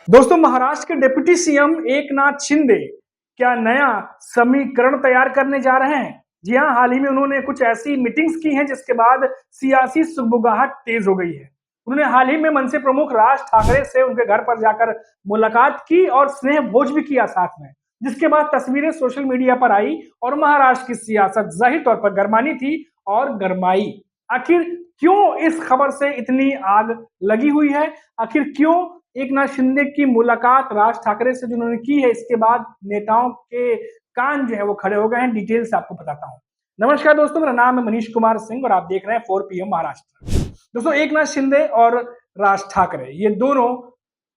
दोस्तों, महाराष्ट्र के deputy CM Eknath Shinde क्या नया समीकरण तैयार करने जा रहे हैं? जी हां, हाल ही में उन्होंने कुछ ऐसी मीटिंग्स की हैं जिसके बाद सियासी सुगबुगाहट तेज हो गई है। उन्होंने हाल ही में मनसे प्रमुख राज ठाकरे से उनके घर पर जाकर मुलाकात की और स्नेह भोज भी किया साथ में, जिसके बाद तस्वीरें सोशल मीडिया पर आई और महाराष्ट्र की सियासत जाहिर तौर पर गरमानी थी और गरमाई। आखिर क्यों इस खबर से इतनी आग लगी हुई है? आखिर क्यों एकनाथ शिंदे की मुलाकात राज ठाकरे से जिन्होंने की है, इसके बाद नेताओं के कान जो है वो खड़े हो गए हैं। डिटेल से आपको बताता हूँ। नमस्कार दोस्तों, मेरा नाम है मनीष कुमार सिंह और आप देख रहे हैं 4 PM महाराष्ट्र। दोस्तों, एकनाथ शिंदे और राज ठाकरे ये दोनों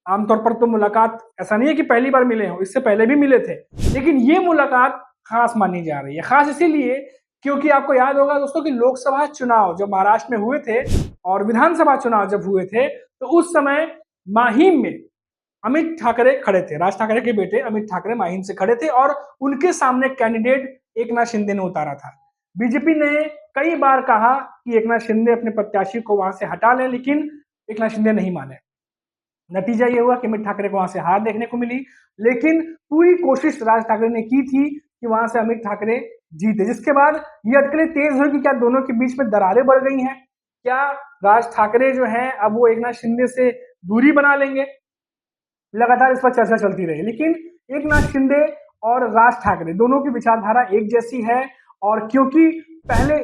आमतौर पर तो मुलाकात ऐसा नहीं है कि पहली बार मिले हों, इससे पहले भी मिले थे, लेकिन ये मुलाकात खास मानी जा रही है। खास इसीलिए क्योंकि आपको याद होगा दोस्तों कि लोकसभा चुनाव जब महाराष्ट्र में हुए थे और विधानसभा चुनाव जब हुए थे, तो उस समय माहिम में अमित ठाकरे खड़े थे। राज ठाकरे के बेटे अमित ठाकरे माहिम से खड़े थे और उनके सामने कैंडिडेट एकनाथ शिंदे ने उतारा था। बीजेपी ने कई बार कहा कि एकनाथ शिंदे अपने प्रत्याशी को वहां से हटा लें, लेकिन एकनाथ शिंदे नहीं माने। नतीजा ये हुआ कि अमित ठाकरे को वहां से हार देखने को मिली, लेकिन पूरी कोशिश राज ठाकरे ने की थी कि वहां से अमित ठाकरे जीते, जिसके बाद ये अटकलें तेज हुई कि क्या दोनों के बीच में दरारें बढ़ गई हैं? क्या राज ठाकरे जो हैं अब वो एकनाथ शिंदे से दूरी बना लेंगे? लगातार इस पर चर्चा चलती रही, लेकिन एकनाथ शिंदे और राज ठाकरे दोनों की विचारधारा एक जैसी है। और क्योंकि पहले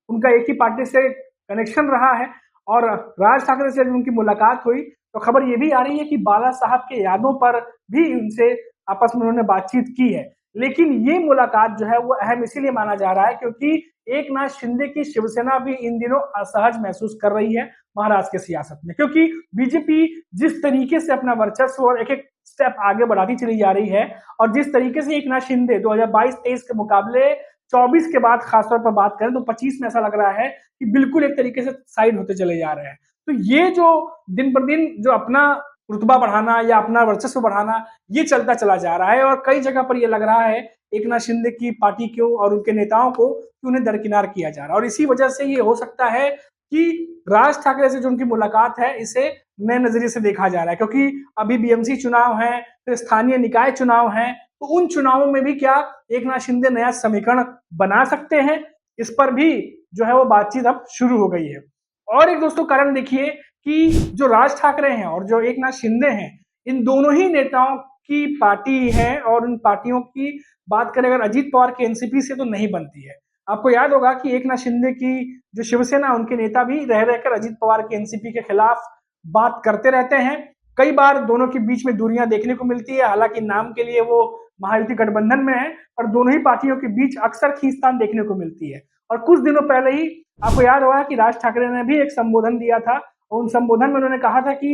उनका एक ही पार्टी से कनेक्शन रहा है और राज ठाकरे से जब उनकी मुलाकात हुई तो खबर ये भी आ रही है कि बाला साहब के यादों पर भी उनसे आपस में उन्होंने बातचीत की है। लेकिन ये मुलाकात जो है वो अहम इसीलिए माना जा रहा है क्योंकि एकनाथ शिंदे की शिवसेना भी इन दिनों असहज महसूस कर रही है महाराष्ट्र की सियासत में, क्योंकि बीजेपी जिस तरीके से अपना वर्चस्व और एक-एक स्टेप आगे बढ़ाती चली जा रही है और जिस तरीके से एकनाथ शिंदे 2022-23 के मुकाबले 24 के बाद खासतौर पर बात करें तो 25 में ऐसा लग रहा है कि बिल्कुल एक तरीके से साइड होते चले जा रहे हैं। तो ये जो दिन पर दिन जो अपना रुतबा बढ़ाना या अपना वर्चस्व बढ़ाना ये चलता चला जा रहा है और कई जगह पर ये लग रहा है एकनाथ शिंदे की पार्टी को और उनके नेताओं को कि उन्हें दरकिनार किया जा रहा है और इसी वजह से ये हो सकता है कि राज ठाकरे से जो उनकी मुलाकात है इसे नए नजरिए से देखा जा रहा है, क्योंकि अभी बीएमसी चुनाव है, फिर स्थानीय निकाय चुनाव है, तो उन चुनावों में भी क्या एकनाथ शिंदे नया समीकरण बना सकते हैं, इस पर भी जो है वो बातचीत अब शुरू हो गई है। और एक दोस्तों कारण देखिए कि जो राज ठाकरे हैं और जो एकनाथ शिंदे हैं, इन दोनों ही नेताओं की पार्टी है और उन पार्टियों की बात करें अगर अजीत पवार की एनसीपी से तो नहीं बनती है। आपको याद होगा कि एकनाथ शिंदे की जो शिवसेना उनके नेता भी रह रहकर अजीत पवार की एनसीपी के खिलाफ बात करते रहते हैं। कई बार दोनों के बीच में दूरियां देखने को मिलती है, हालांकि नाम के लिए वो महायुति गठबंधन में है, पर दोनों ही पार्टियों के बीच अक्सर खींचतान देखने को मिलती है। और कुछ दिनों पहले ही आपको याद होगा कि राज ठाकरे ने भी एक संबोधन दिया था और उन संबोधन में उन्होंने कहा था कि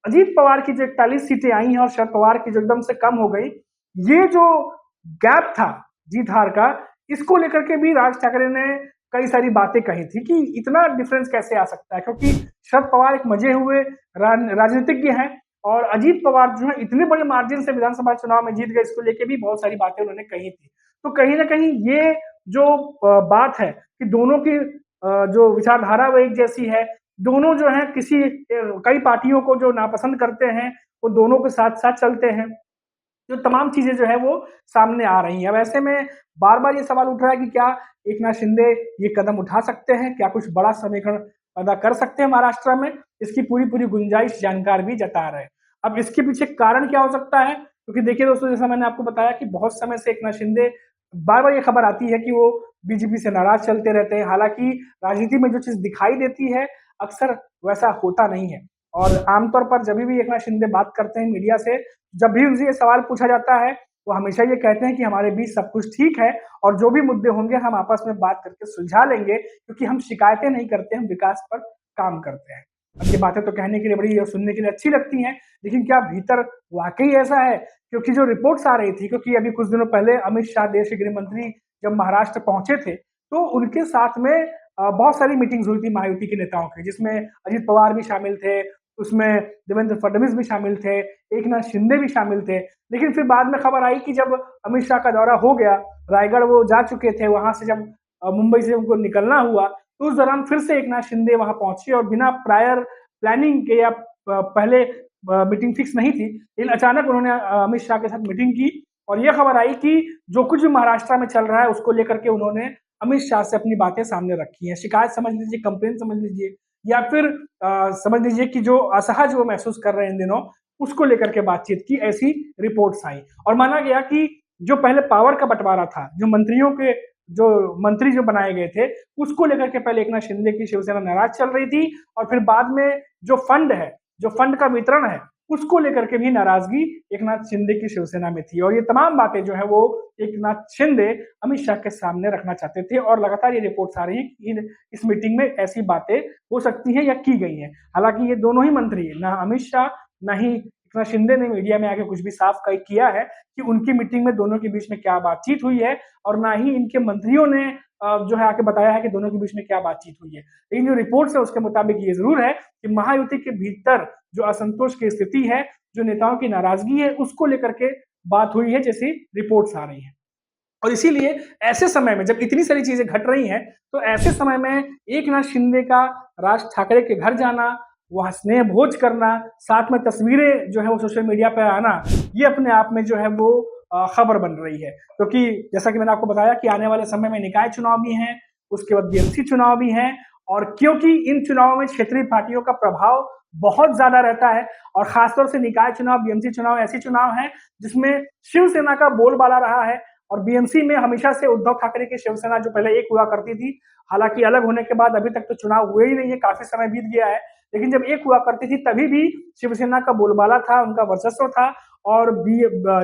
अजीत पवार की जो 41 सीटें आई हैं और शरद पवार की जो एकदम से कम हो गई, ये जो गैप था जीत हार का, इसको लेकर के भी राज ठाकरे ने कई सारी बातें कही थी कि इतना डिफरेंस कैसे आ सकता है, क्योंकि शरद पवार एक मजे हुए राजनीतिज्ञ हैं और अजीत पवार जो है इतने बड़े मार्जिन से विधानसभा चुनाव में जीत गए, इसको लेके भी बहुत सारी बातें उन्होंने कही थी। तो कहीं ना कहीं ये जो बात है कि दोनों की जो विचारधारा वो एक जैसी है, दोनों जो है किसी कई पार्टियों को जो नापसंद करते हैं वो दोनों के साथ साथ चलते हैं, जो तमाम चीजें जो है वो सामने आ रही हैं। अब ऐसे में बार बार ये सवाल उठ रहा है कि क्या एकनाथ शिंदे ये कदम उठा सकते हैं, क्या कुछ बड़ा समीकरण पैदा कर सकते हैं महाराष्ट्र में? इसकी पूरी पूरी गुंजाइश जानकार भी जता रहे हैं। अब इसके पीछे कारण क्या हो सकता है, क्योंकि देखिए दोस्तों, जैसा मैंने आपको बताया कि बहुत समय से एकनाथ शिंदे बार बार ये खबर आती है कि वो बीजेपी से नाराज चलते रहते हैं। हालांकि राजनीति में जो चीज दिखाई देती है अक्सर वैसा होता नहीं है और आमतौर पर जब भी एकनाथ शिंदे बात करते हैं मीडिया से, जब भी उनसे ये सवाल पूछा जाता है वो हमेशा ये कहते हैं कि हमारे बीच सब कुछ ठीक है और जो भी मुद्दे होंगे हम आपस में बात करके सुलझा लेंगे, क्योंकि हम शिकायतें नहीं करते, हम विकास पर काम करते हैं। अब ये बातें तो कहने के लिए बड़ी और सुनने के लिए अच्छी लगती हैं, लेकिन क्या भीतर वाकई ऐसा है? क्योंकि जो रिपोर्ट्स आ रही थी, क्योंकि अभी कुछ दिनों पहले अमित शाह देश के गृह मंत्री जब महाराष्ट्र पहुंचे थे तो उनके साथ में बहुत सारी मीटिंग्स हुई थी महायुति के नेताओं की, जिसमें अजित पवार भी शामिल थे, उसमें देवेंद्र फडणवीस भी शामिल थे, एकनाथ शिंदे भी शामिल थे। लेकिन फिर बाद में खबर आई कि जब अमित शाह का दौरा हो गया, रायगढ़ वो जा चुके थे, वहां से जब मुंबई से उनको निकलना हुआ तो उस दौरान फिर से एकनाथ शिंदे वहां पहुंचे और बिना प्रायर प्लानिंग के या पहले मीटिंग फिक्स नहीं थी, लेकिन अचानक उन्होंने अमित शाह के साथ मीटिंग की और ये खबर आई कि जो कुछ भी महाराष्ट्र में चल रहा है उसको लेकर के उन्होंने अमित शाह से अपनी बातें सामने रखी हैं। शिकायत समझ लीजिए, कंप्लेंट समझ लीजिए या फिर समझ लीजिए कि जो असहज वो महसूस कर रहे हैं इन दिनों, उसको लेकर के बातचीत की, ऐसी रिपोर्ट्स आई और माना गया कि जो पहले पावर का बंटवारा था, जो मंत्रियों के जो मंत्री जो बनाए गए थे, उसको लेकर के पहले एकनाथ शिंदे की शिवसेना नाराज चल रही थी और फिर बाद में जो फंड है, जो फंड का वितरण है, उसको लेकर के भी नाराजगी एकनाथ शिंदे की शिवसेना में थी और ये तमाम बातें जो है वो एकनाथ शिंदे अमित शाह के सामने रखना चाहते थे और लगातार ये रिपोर्ट्स आ रही हैं कि इस मीटिंग में ऐसी बातें हो सकती हैं या की गई हैं। हालांकि ये दोनों ही मंत्री, ना अमित शाह ना ही एकनाथ शिंदे ने मीडिया में आके कुछ भी साफ किया है कि उनकी मीटिंग में दोनों के बीच में क्या बातचीत हुई है और ना ही इनके मंत्रियों ने जो है आके बताया है कि दोनों के बीच में क्या बातचीत हुई है। लेकिन जो रिपोर्ट्स है उसके मुताबिक ये जरूर है कि महायुति के भीतर जो असंतोष की स्थिति है, जो नेताओं की नाराजगी है, उसको लेकर के बात हुई है, जैसी रिपोर्ट्स आ रही हैं। और इसीलिए ऐसे समय में जब इतनी सारी चीजें घट रही हैं, तो ऐसे समय में एकनाथ शिंदे का राज ठाकरे के घर जाना, वहाँ स्नेह भोज करना, साथ में तस्वीरें जो है वो सोशल मीडिया पे आना, ये अपने आप में जो है वो खबर बन रही है। क्योंकि जैसा कि मैंने आपको बताया कि आने वाले समय में निकाय चुनाव भी हैं, उसके बाद बीएमसी चुनाव भी हैं और क्योंकि इन चुनावों में क्षेत्रीय पार्टियों का प्रभाव बहुत ज्यादा रहता है और खासतौर से निकाय चुनाव, बीएमसी चुनाव ऐसे चुनाव हैं जिसमें शिवसेना का बोलबाला रहा है और बीएमसी में हमेशा से उद्धव ठाकरे की शिवसेना जो पहले एक हुआ करती थी, हालांकि अलग होने के बाद अभी तक तो चुनाव हुए ही नहीं है, काफी समय बीत गया है, लेकिन जब एक हुआ करती थी तभी भी शिवसेना का बोलबाला था, उनका वर्चस्व था और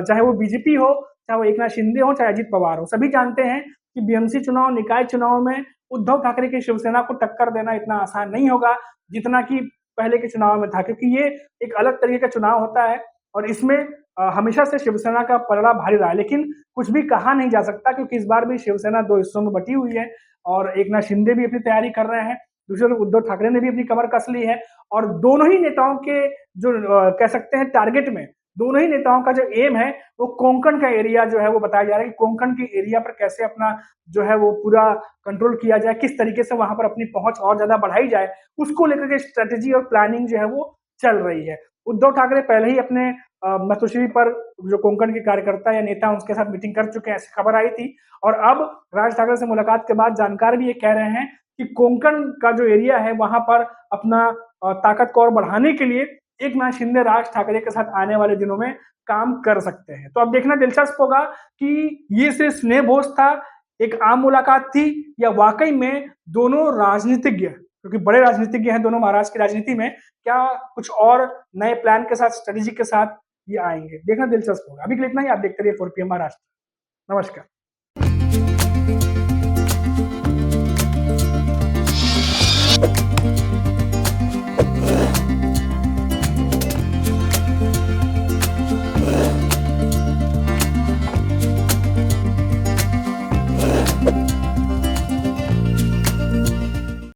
चाहे वो बीजेपी हो, चाहे वो एकनाथ शिंदे हो, चाहे अजित पवार हो, सभी जानते हैं कि बीएमसी चुनाव, निकाय चुनाव में उद्धव ठाकरे की शिवसेना को टक्कर देना इतना आसान नहीं होगा जितना कि पहले के चुनाव में था, क्योंकि ये एक अलग तरीके का चुनाव होता है और इसमें हमेशा से शिवसेना का पलड़ा भारी रहा है। लेकिन कुछ भी कहा नहीं जा सकता क्योंकि इस बार भी शिवसेना दो हिस्सों में बटी हुई है और एकनाथ शिंदे भी अपनी तैयारी कर रहे हैं, दूसरी तरफ उद्धव ठाकरे ने भी अपनी कमर कस ली है और दोनों ही नेताओं के जो कह सकते हैं टारगेट में, दोनों ही नेताओं का जो एम है वो कोंकण का एरिया जो है वो बताया जा रहा है कि कोंकण के एरिया पर कैसे अपना जो है वो पूरा कंट्रोल किया जाए, किस तरीके से वहां पर अपनी पहुंच और ज्यादा बढ़ाई जाए, उसको लेकर के स्ट्रेटेजी और प्लानिंग जो है वो चल रही है। उद्धव ठाकरे पहले ही अपने मतुश्री पर जो कोंकण के कार्यकर्ता या नेता उनके साथ मीटिंग कर चुके हैं, ऐसी खबर आई थी और अब राज ठाकरे से मुलाकात के बाद जानकार भी ये कह रहे हैं कि कोंकण का जो एरिया है वहां पर अपना ताकत को और बढ़ाने के लिए एकनाथ शिंदे राज ठाकरे के साथ आने वाले दिनों में काम कर सकते हैं। तो अब देखना दिलचस्प होगा कि ये सिर्फ स्नेह भोज था, एक आम मुलाकात थी या वाकई में दोनों राजनीतिज्ञ, क्योंकि बड़े राजनीतिज्ञ हैं दोनों महाराष्ट्र की राजनीति में, क्या कुछ और नए प्लान के साथ, स्ट्रेटेजी के साथ ये आएंगे, देखना दिलचस्प होगा। अभी के लिए इतना ही, आप देखते रहिए 4PM महाराष्ट्र। नमस्कार।